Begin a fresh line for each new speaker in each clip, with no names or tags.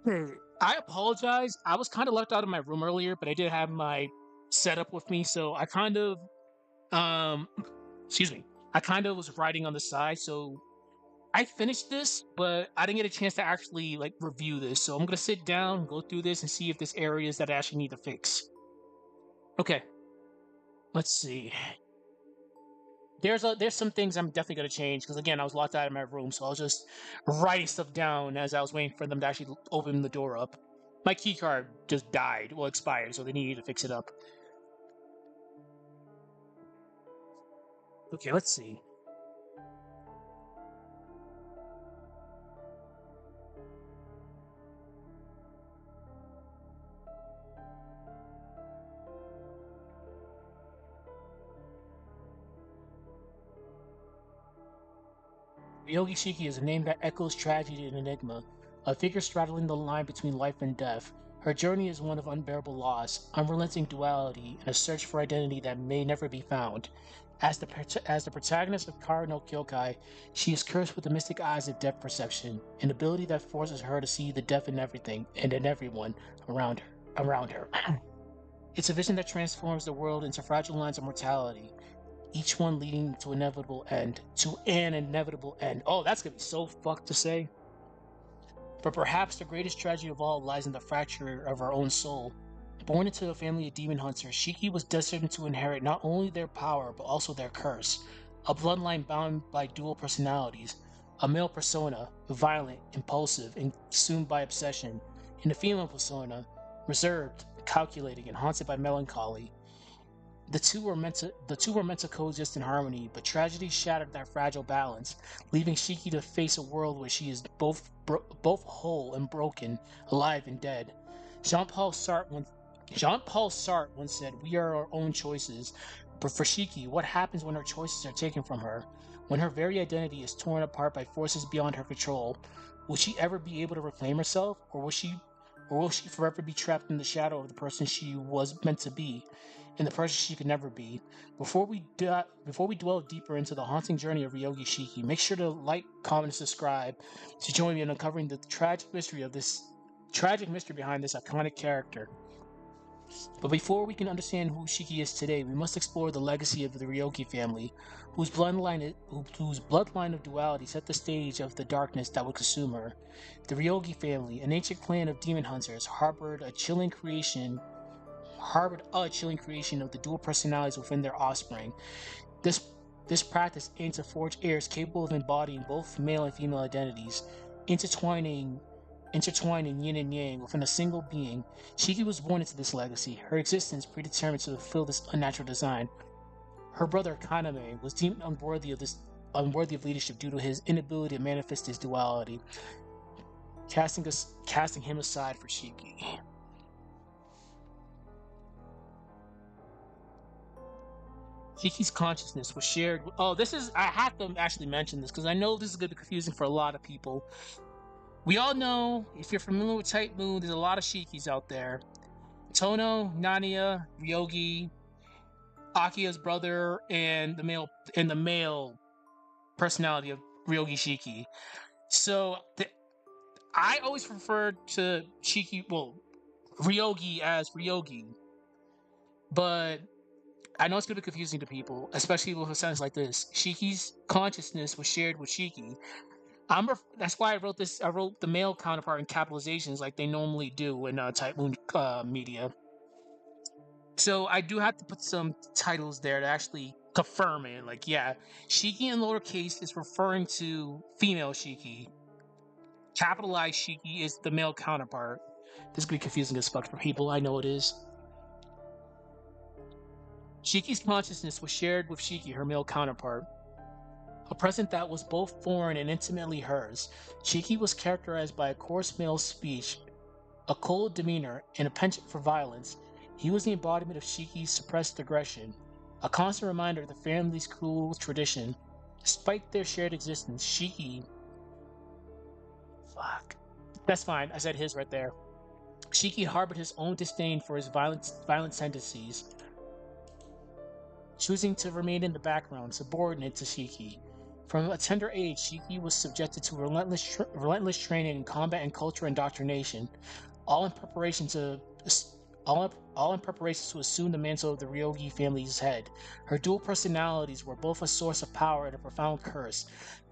I apologize. I was kind of left out of my room earlier, but I did have my setup with me, so I kind of um excuse me. I kind of was writing on the side, so I finished this, but I didn't get a chance to actually like review this. So I'm gonna sit down, go through this, and see if there's areas that I actually need to fix. Okay, let's see. There's some things I'm definitely gonna change because again I was locked out of my room, so I was just writing stuff down as I was waiting for them to actually open the door up. My key card just died, well expired, so they needed to fix it up. Okay, let's see. Ryougi Shiki is a name that echoes tragedy and enigma, a figure straddling the line between life and death. Her journey is one of unbearable loss, unrelenting duality, and a search for identity that may never be found. As the protagonist of Cardinal Kyoukai, she is cursed with the mystic eyes of depth perception, an ability that forces her to see the depth in everything and in everyone around her. It's a vision that transforms the world into fragile lines of mortality, each one leading to inevitable end, to an inevitable end. Oh, that's gonna be so fucked to say. But perhaps the greatest tragedy of all lies in the fracture of our own soul. Born into a family of demon hunters, Shiki was destined to inherit not only their power but also their curse. A bloodline bound by dual personalities, a male persona, violent, impulsive, and consumed by obsession, and a female persona, reserved, calculating, and haunted by melancholy. The two were meant to coexist in harmony, but tragedy shattered that fragile balance, leaving Shiki to face a world where she is both whole and broken, alive and dead. Jean-Paul Sartre once Jean-Paul Sartre once said, "We are our own choices." But for Shiki, what happens when her choices are taken from her? When her very identity is torn apart by forces beyond her control? Will she ever be able to reclaim herself, or will she forever be trapped in the shadow of the person she was meant to be? And the person she could never be. Before we dwell deeper into the haunting journey of Ryougi Shiki, make sure to like, comment, and subscribe to join me in uncovering the tragic mystery behind this iconic character. But before we can understand who Shiki is today, we must explore the legacy of the Ryougi family, whose bloodline of duality set the stage of the darkness that would consume her. The Ryougi family, an ancient clan of demon hunters, harbored a chilling creation of the dual personalities within their offspring. This this practice aimed to forge heirs capable of embodying both male and female identities, intertwining intertwining yin and yang within a single being. Shiki was born into this legacy, her existence predetermined to fulfill this unnatural design. Her brother Kaname was deemed unworthy of leadership due to his inability to manifest his duality, casting him aside for Shiki. Shiki's consciousness was shared. Oh, I have to actually mention this because I know this is going to be confusing for a lot of people. We all know, if you're familiar with Type Moon, there's a lot of Shikis out there. Tono, Nania, Ryogi, Akia's brother, and the male personality of Ryogi Shiki. So I always referred to Ryogi as Ryogi, but I know it's gonna be confusing to people, especially with a sentence like this. Shiki's consciousness was shared with Shiki. That's why I wrote this. I wrote the male counterpart in capitalizations like they normally do in Type Moon media. So I do have to put some titles there to actually confirm it. Like, yeah, Shiki in lowercase is referring to female Shiki. Capitalized Shiki is the male counterpart. This could be confusing as fuck for people. I know it is. Shiki's consciousness was shared with Shiki, her male counterpart, a present that was both foreign and intimately hers. Shiki was characterized by a coarse male speech, a cold demeanor, and a penchant for violence. He was the embodiment of Shiki's suppressed aggression, a constant reminder of the family's cruel tradition. Despite their shared existence, Shiki. Fuck. That's fine. I said his right there. Shiki harbored his own disdain for his violent tendencies, choosing to remain in the background, subordinate to Shiki. From a tender age, Shiki was subjected to relentless training in combat and cultural indoctrination, all in preparation to all in preparation to assume the mantle of the Ryogi family's head. Her dual personalities were both a source of power and a profound curse,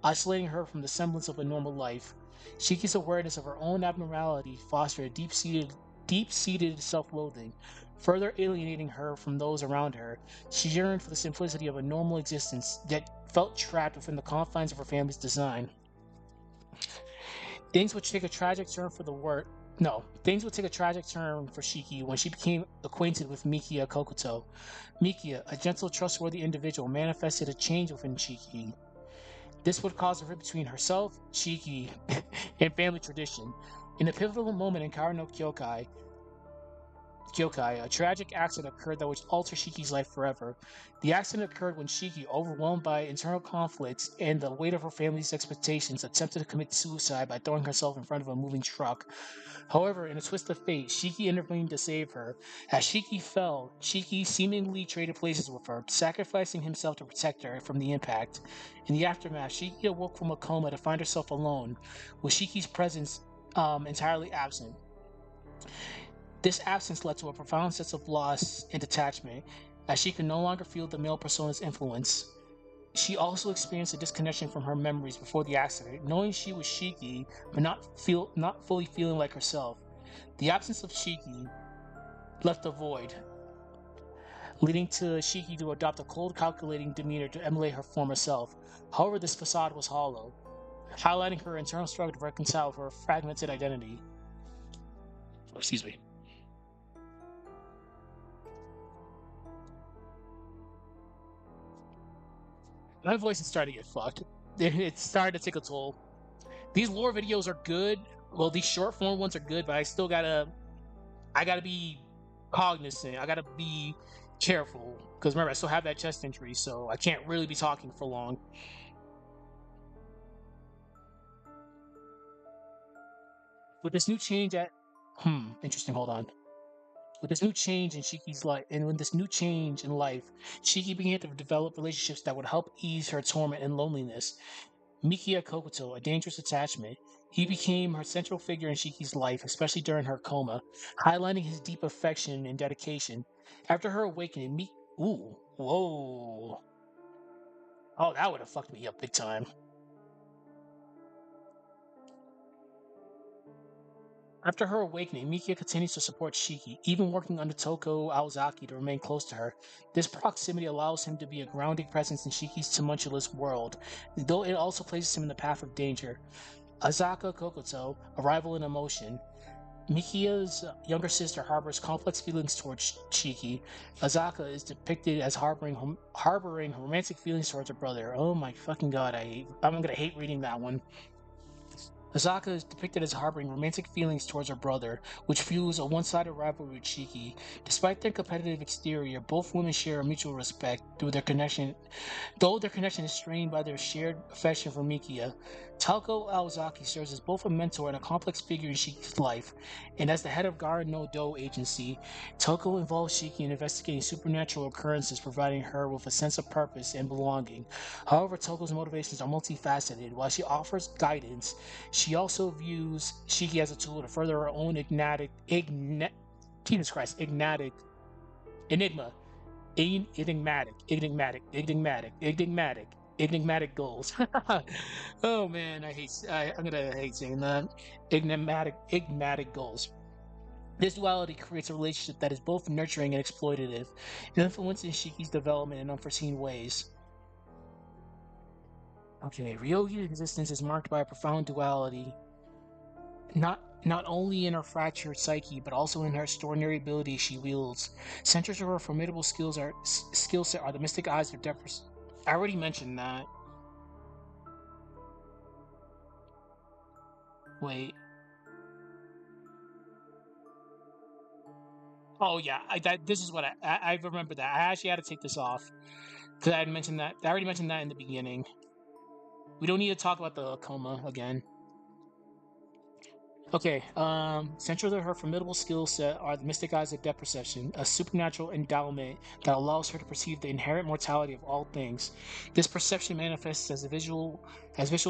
isolating her from the semblance of a normal life. Shiki's awareness of her own abnormality fostered a deep-seated self-loathing, further alienating her from those around her. She yearned for the simplicity of a normal existence, yet felt trapped within the confines of her family's design. Things would take a tragic turn for the worse. No, things would take a tragic turn for Shiki when she became acquainted with Mikia Kokuto. Mikia, a gentle, trustworthy individual, manifested a change within Shiki. This would cause a rift between herself, Shiki, and family tradition. In a pivotal moment in Kara no Kyoukai, a tragic accident occurred that would alter Shiki's life forever. The accident occurred when Shiki, overwhelmed by internal conflicts and the weight of her family's expectations, attempted to commit suicide by throwing herself in front of a moving truck. However, in a twist of fate, Shiki intervened to save her. As Shiki fell, Shiki seemingly traded places with her, sacrificing himself to protect her from the impact. In the aftermath, Shiki awoke from a coma to find herself alone, with Shiki's presence entirely absent. This absence led to a profound sense of loss and detachment, as she could no longer feel the male persona's influence. She also experienced a disconnection from her memories before the accident, knowing she was Shiki, but not fully feeling like herself. The absence of Shiki left a void, leading to Shiki to adopt a cold, calculating demeanor to emulate her former self. However, this facade was hollow, highlighting her internal struggle to reconcile with her fragmented identity. Excuse me. My voice is starting to get fucked. It's starting to take a toll. These lore videos are good. Well, these short form ones are good, but I gotta be cognizant. I gotta be careful because remember, I still have that chest injury, so I can't really be talking for long. With this new change at, interesting. Hold on. With this new change in Shiki's life, and with this new change in life, Shiki began to develop relationships that would help ease her torment and loneliness. Mikia Kokuto, a dangerous attachment. He became her central figure in Shiki's life, especially during her coma, highlighting his deep affection and dedication. After her awakening, Ooh, whoa. Oh, that would have fucked me up big time. After her awakening, Mikia continues to support Shiki, even working under Touko Aozaki to remain close to her. This proximity allows him to be a grounding presence in Shiki's tumultuous world, though it also places him in the path of danger. Azaka Kokoto, a rival in emotion. Mikia's younger sister harbors complex feelings towards Shiki. Azaka is depicted as harboring romantic feelings towards her brother. Oh my fucking god, I'm gonna hate reading that one. Azaka is depicted as harboring romantic feelings towards her brother, which fuels a one-sided rivalry with Shiki. Despite their competitive exterior, both women share a mutual respect through their connection though their connection is strained by their shared affection for Mikia. Touko Aozaki serves as both a mentor and a complex figure in Shiki's life, and as the head of Gara no Do agency, Touko involves Shiki in investigating supernatural occurrences, providing her with a sense of purpose and belonging. However, Touko's motivations are multifaceted. While she offers guidance, she also views Shiki as a tool to further her own Jesus Christ, enigma enigmatic goals. Oh man, I'm gonna hate saying that. Enigmatic goals. This duality creates a relationship that is both nurturing and exploitative, influencing Shiki's development in unforeseen ways. Okay, Ryogi's existence is marked by a profound duality, not only in her fractured psyche, but also in her extraordinary abilities she wields. Centers of her formidable skill set are the mystic eyes of Dephris. I already mentioned that. Wait. Oh yeah, this is what I remember that. I actually had to take this off because I had mentioned that. I already mentioned that in the beginning. We don't need to talk about the coma again. Okay, central to her formidable skill set are the mystic eyes of depth perception, a supernatural endowment that allows her to perceive the inherent mortality of all things. This perception manifests as visual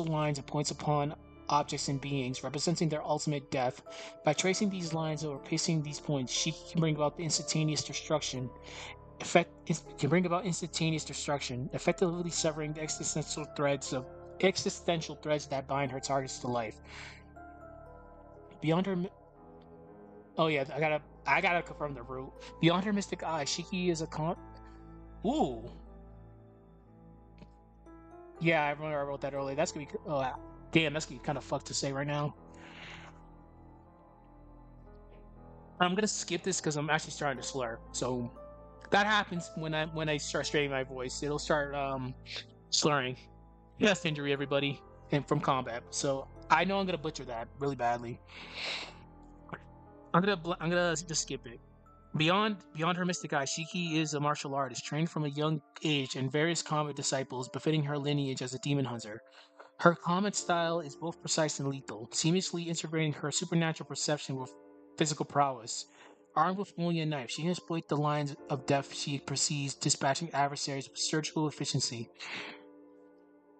lines and points upon objects and beings, representing their ultimate death. By tracing these lines or pasting these points, she can bring about the instantaneous destruction. Can bring about instantaneous destruction, effectively severing the existential threads that bind her targets to life. Beyond her Oh yeah, I gotta confirm the root. Beyond her mystic eye, Shiki is a con. Ooh, yeah, I remember I wrote that earlier. That's gonna be. Oh, damn, that's gonna be kind of fucked to say right now. I'm gonna skip this because I'm actually starting to slur. So that happens when I start straightening my voice. It'll start slurring. Chest injury, everybody, and from combat. So I know I'm gonna butcher that really badly. I'm gonna just skip it. Beyond her mystic eye, Shiki is a martial artist trained from a young age in various combat disciples befitting her lineage as a demon hunter. Her combat style is both precise and lethal, seamlessly integrating her supernatural perception with physical prowess. Armed with only a knife, she can exploit the lines of death she perceives, dispatching adversaries with surgical efficiency.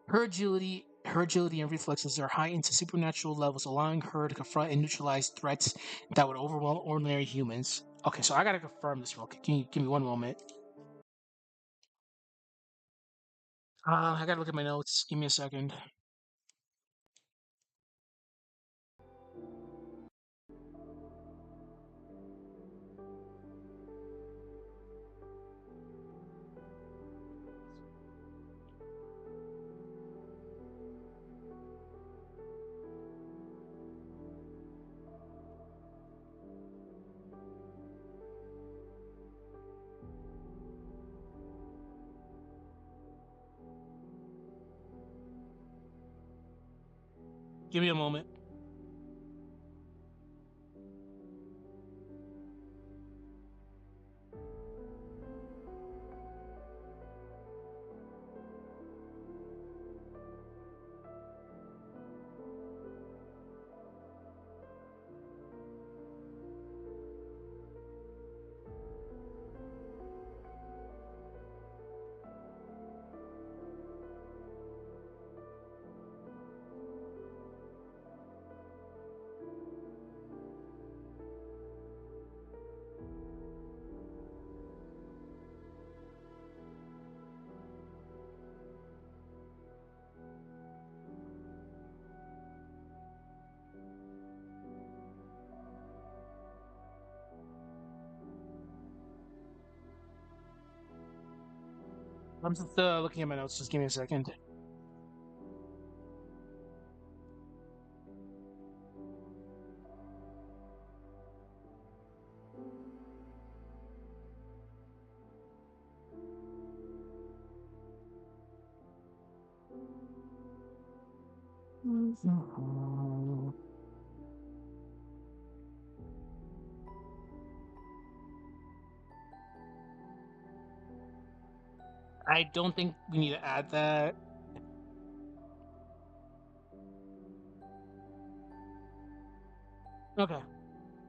Her agility and reflexes are heightened to supernatural levels, allowing her to confront and neutralize threats that would overwhelm ordinary humans. Okay, so I gotta confirm this real quick. Give me one moment. I gotta look at my notes. Give me a second. Give me a moment. I'm just looking at my notes. Just give me a second. I don't think we need to add that. Okay.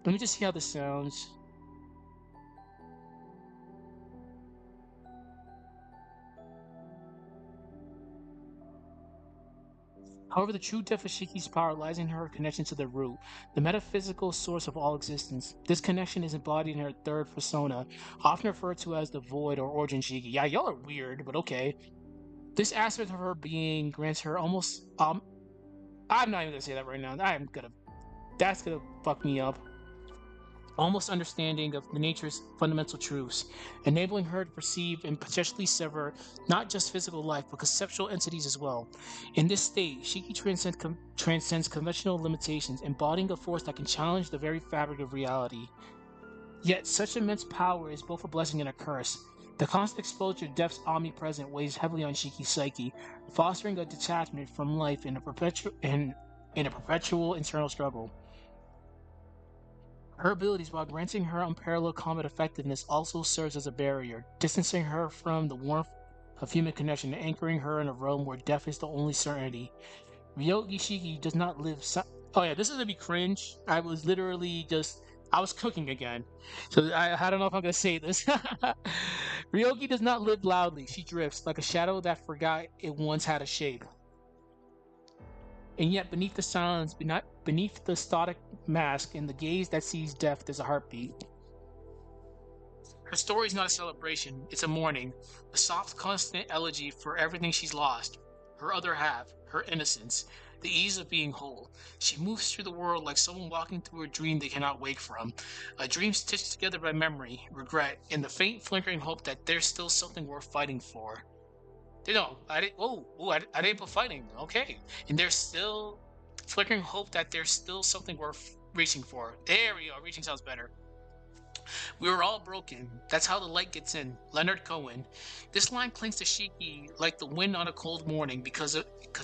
Let me just see how this sounds. However, the true depth of Shiki's power lies in her connection to the root, the metaphysical source of all existence. This connection is embodied in her third persona, often referred to as the Void or Origin Shiki. Yeah, y'all are weird, but okay. This aspect of her being grants her almost I'm not even gonna say that right now. That's gonna fuck me up. Almost understanding of the nature's fundamental truths, enabling her to perceive and potentially sever not just physical life, but conceptual entities as well. In this state, Shiki transcends conventional limitations, embodying a force that can challenge the very fabric of reality. Yet, such immense power is both a blessing and a curse. The constant exposure to death's omnipresent weighs heavily on Shiki's psyche, fostering a detachment from life in a perpetual internal struggle. Her abilities, while granting her unparalleled combat effectiveness, also serves as a barrier, distancing her from the warmth of human connection and anchoring her in a realm where death is the only certainty. Ryougi Shiki does not live. Oh yeah, this is gonna be cringe. I was literally just I was cooking again, so I don't know if I'm gonna say this. Ryogi does not live loudly. She drifts like a shadow that forgot it once had a shape. And yet, beneath the silence, beneath the static mask, and the gaze that sees death, there's a heartbeat. Her story is not a celebration, it's a mourning, a soft, constant elegy for everything she's lost, her other half, her innocence, the ease of being whole. She moves through the world like someone walking through a dream they cannot wake from, a dream stitched together by memory, regret, and the faint flickering hope that there's still something worth fighting for. No, I didn't. I didn't put fighting. Okay, and there's still flickering hope that there's still something worth reaching for. There we go. Reaching sounds better. We were all broken. That's how the light gets in. Leonard Cohen. This line clings to Shiki like the wind on a cold morning because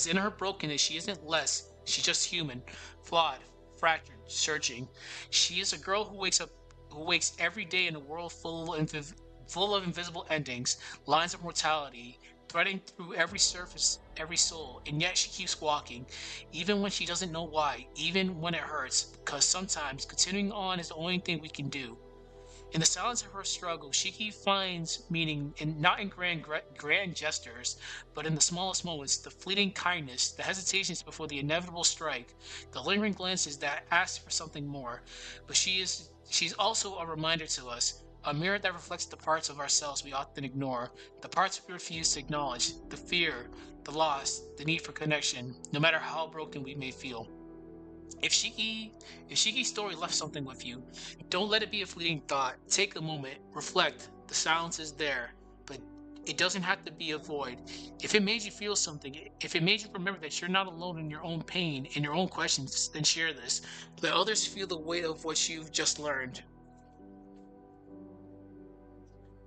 in her brokenness she isn't less. She's just human, flawed, fractured, searching. She is a girl who wakes every day in a world full of invisible endings, lines of mortality, threading through every surface, every soul, and yet she keeps walking, even when she doesn't know why, even when it hurts, because sometimes continuing on is the only thing we can do. In the silence of her struggle, Shiki finds meaning not in grand gestures, but in the smallest moments, the fleeting kindness, the hesitations before the inevitable strike, the lingering glances that ask for something more. But she's also a reminder to us, a mirror that reflects the parts of ourselves we often ignore, the parts we refuse to acknowledge, the fear, the loss, the need for connection, no matter how broken we may feel. If Shiki, if Shiki's story left something with you, don't let it be a fleeting thought. Take a moment, reflect. The silence is there, but it doesn't have to be a void. If it made you feel something, if it made you remember that you're not alone in your own pain and your own questions, then share this. Let others feel the weight of what you've just learned.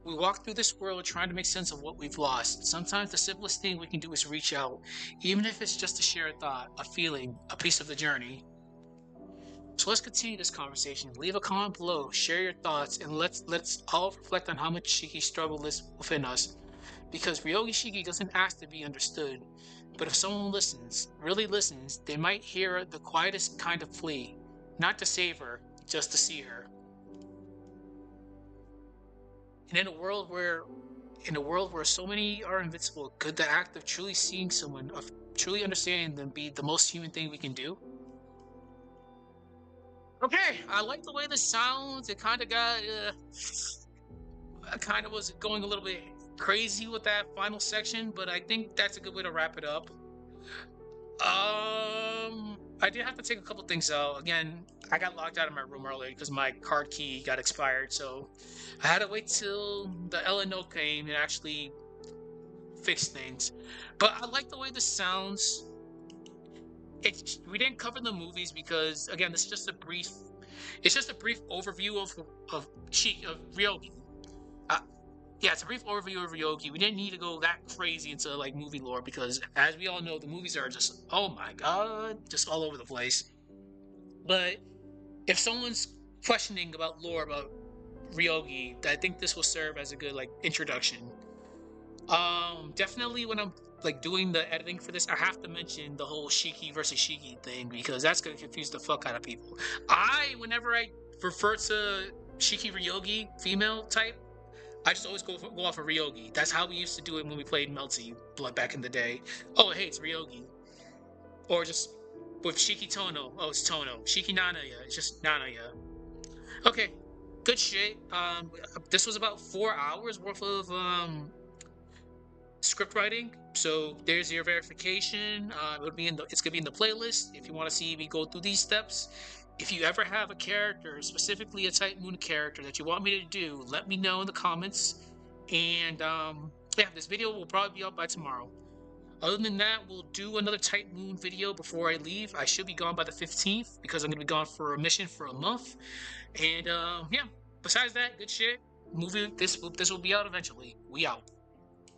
We walk through this world trying to make sense of what we've lost. Sometimes the simplest thing we can do is reach out, even if it's just to share a thought, a feeling, a piece of the journey. So let's continue this conversation. Leave a comment below, share your thoughts, and let's all reflect on how much Shiki struggle is within us. Because Ryougi Shiki doesn't ask to be understood, but if someone listens, really listens, they might hear the quietest kind of plea, not to save her, just to see her. And in a world where so many are invincible, could the act of truly seeing someone, of truly understanding them, be the most human thing we can do? Okay, I like the way this sounds. It kind of got, I kind of was going a little bit crazy with that final section, but I think that's a good way to wrap it up. I did have to take a couple things out. Again, I got locked out of my room earlier because my card key got expired, so I had to wait till the LNO came and actually fix things. But I like the way this sounds. We didn't cover the movies because again, this is just a brief. It's just a brief overview of Ryogi. Uh, yeah, it's a brief overview of Ryogi. We didn't need to go that crazy into like movie lore because, as we all know, the movies are just oh my god, just all over the place. But if someone's questioning about lore about Ryogi, I think this will serve as a good like introduction. Definitely when I'm like doing the editing for this, I have to mention the whole Shiki versus Shiki thing because that's gonna confuse the fuck out of people. Whenever I refer to Shiki Ryougi, female type, I just always go off of Ryogi. That's how we used to do it when we played Melty Blood back in the day. Oh, hey, it's Ryogi. Or just with Shiki Tono. Oh, it's Tono. Shiki Nanaya. It's just Nanaya. Okay, good shit. This was about 4 hours worth of script writing. So there's your verification. It's gonna be in the playlist if you want to see me go through these steps. If you ever have a character, specifically a Type Moon character that you want me to do, let me know in the comments. And yeah, this video will probably be up by tomorrow. Other than that, we'll do another Type Moon video before I leave. I should be gone by the 15th because I'm gonna be gone for a mission for a month. And yeah, besides that, good shit. Movie this will be out eventually. We out.